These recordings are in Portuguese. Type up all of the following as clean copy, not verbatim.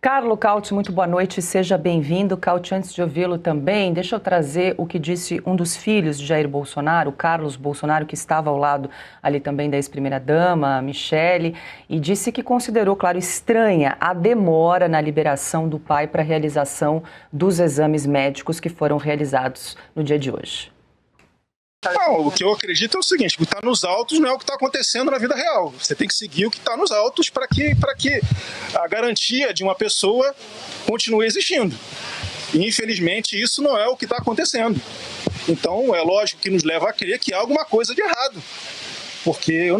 Carlo Cauty, muito boa noite, seja bem-vindo. Cauty, antes de ouvi-lo também, deixa eu trazer o que disse um dos filhos de Jair Bolsonaro, Carlos Bolsonaro, que estava ao lado ali também da ex-primeira-dama, Michele, e disse que considerou, claro, estranha a demora na liberação do pai para a realização dos exames médicos que foram realizados no dia de hoje. Não, o que eu acredito é o seguinte: o que está nos autos não é o que está acontecendo na vida real. Você tem que seguir o que está nos autos para que a garantia de uma pessoa continue existindo. E, infelizmente, isso não é o que está acontecendo. Então, é lógico que nos leva a crer que há alguma coisa de errado. Porque eu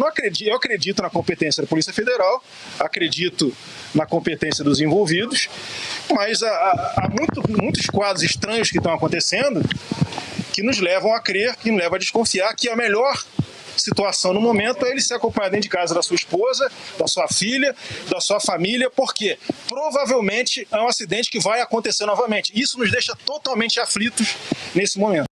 acredito na competência da Polícia Federal, acredito na competência dos envolvidos, mas há muitos quadros estranhos que estão acontecendo que nos levam a crer, que nos levam a desconfiar que a melhor situação no momento é ele ser acompanhado dentro de casa da sua esposa, da sua filha, da sua família, porque provavelmente é um acidente que vai acontecer novamente. Isso nos deixa totalmente aflitos nesse momento.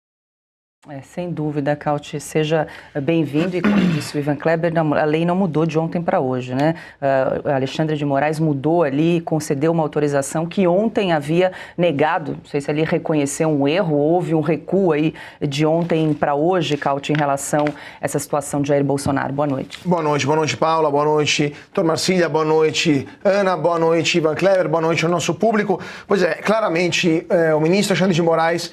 Sem dúvida, Cauty, seja bem-vindo. E como disse o Ivan Kleber, a lei não mudou de ontem para hoje, né? Alexandre de Moraes mudou ali, concedeu uma autorização que ontem havia negado. Não sei se ele reconheceu um erro, houve um recuo aí de ontem para hoje, Cauty, em relação a essa situação de Jair Bolsonaro. Boa noite. Boa noite, Paula, boa noite, doutor Marcília, boa noite, Ana, boa noite, Ivan Kleber, boa noite ao nosso público. Pois é, claramente, o ministro Alexandre de Moraes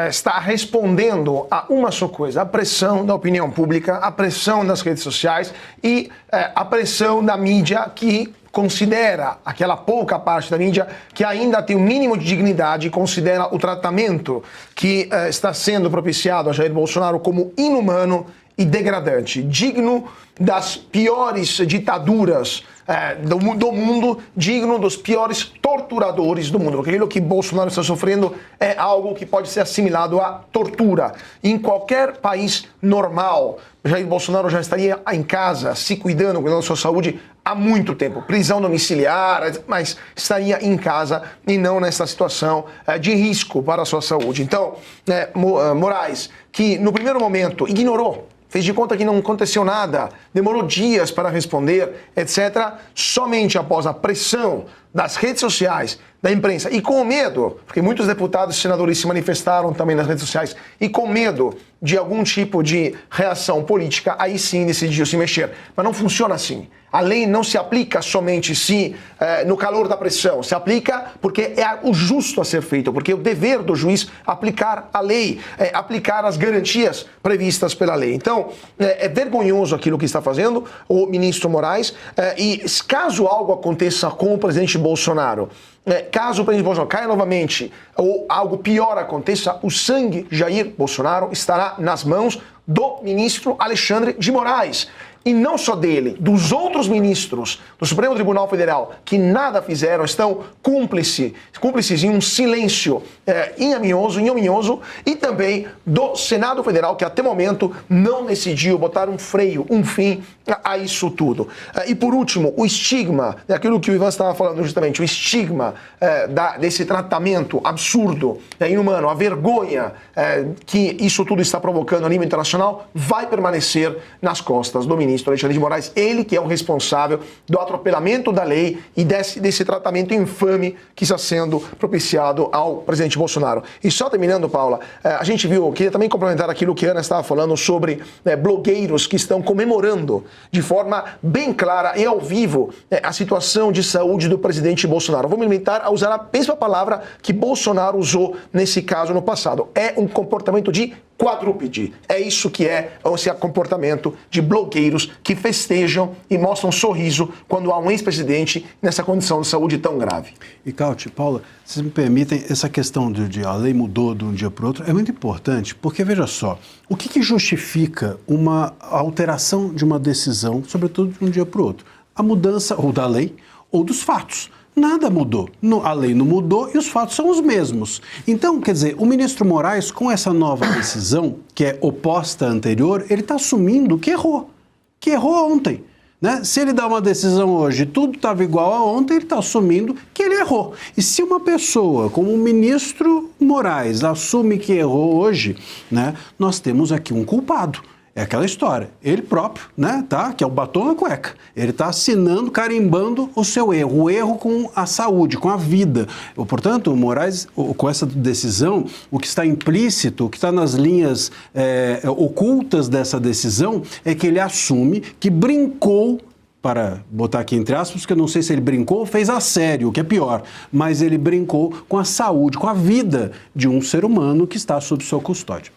está respondendo a uma só coisa: a pressão da opinião pública, a pressão das redes sociais e a pressão da mídia, que considera, aquela pouca parte da mídia que ainda tem um mínimo de dignidade, considera o tratamento que está sendo propiciado a Jair Bolsonaro como inumano e degradante, digno das piores ditaduras do mundo, digno dos piores torturadores do mundo. Porque aquilo que Bolsonaro está sofrendo é algo que pode ser assimilado à tortura. Em qualquer país normal, Jair Bolsonaro já estaria em casa, se cuidando da sua saúde há muito tempo. Prisão domiciliar, mas estaria em casa e não nessa situação de risco para a sua saúde. Então, Moraes, que no primeiro momento ignorou, fez de conta que não aconteceu nada, demorou dias para responder, etc., somente após a pressão das redes sociais, da imprensa, e com medo, porque muitos deputados e senadores se manifestaram também nas redes sociais, e com medo de algum tipo de reação política, aí sim decidiu se mexer. Mas não funciona assim. A lei não se aplica somente no calor da pressão, se aplica porque é o justo a ser feito, porque é o dever do juiz aplicar a lei, aplicar as garantias previstas pela lei. Então, é vergonhoso aquilo que está fazendo o ministro Moraes, e caso algo aconteça com o presidente Bolsonaro, caso o presidente Bolsonaro caia novamente ou algo pior aconteça, o sangue de Jair Bolsonaro estará nas mãos do ministro Alexandre de Moraes. E não só dele, dos outros ministros do Supremo Tribunal Federal que nada fizeram, estão cúmplices em um silêncio ignominioso, e também do Senado Federal, que até o momento não decidiu botar um freio, um fim a isso tudo. E por último, o estigma, aquilo que o Ivan estava falando justamente, o estigma desse tratamento absurdo, inumano, a vergonha que isso tudo está provocando a nível internacional, vai permanecer nas costas do ministro Alexandre de Moraes, ele que é o responsável do atropelamento da lei e desse tratamento infame que está sendo propiciado ao presidente Bolsonaro. E só terminando, Paula, a gente viu, queria também complementar aquilo que a Ana estava falando sobre blogueiros que estão comemorando de forma bem clara e ao vivo a situação de saúde do presidente Bolsonaro. Vou me limitar a usar a mesma palavra que Bolsonaro usou nesse caso no passado. É um comportamento de quadrúpede. É isso que é esse comportamento de blogueiros que festejam e mostram um sorriso quando há um ex-presidente nessa condição de saúde tão grave. E Cauty, Paula, vocês me permitem, essa questão de a lei mudou de um dia para o outro é muito importante, porque veja só, o que justifica uma alteração de uma decisão, sobretudo de um dia para o outro? A mudança ou da lei ou dos fatos. Nada mudou. A lei não mudou e os fatos são os mesmos. Então, quer dizer, o ministro Moraes, com essa nova decisão, que é oposta à anterior, ele está assumindo que errou ontem. Né? Se ele dá uma decisão hoje, tudo estava igual a ontem, ele está assumindo que ele errou. E se uma pessoa, como o ministro Moraes, assume que errou hoje, né, nós temos aqui um culpado. É aquela história. Ele próprio, né, tá? Que é o batom na cueca. Ele está assinando, carimbando o seu erro. O erro com a saúde, com a vida. Portanto, o Moraes, com essa decisão, o que está implícito, o que está nas linhas ocultas dessa decisão, é que ele assume que brincou, para botar aqui entre aspas, porque eu não sei se ele brincou ou fez a sério, o que é pior, mas ele brincou com a saúde, com a vida de um ser humano que está sob sua custódia.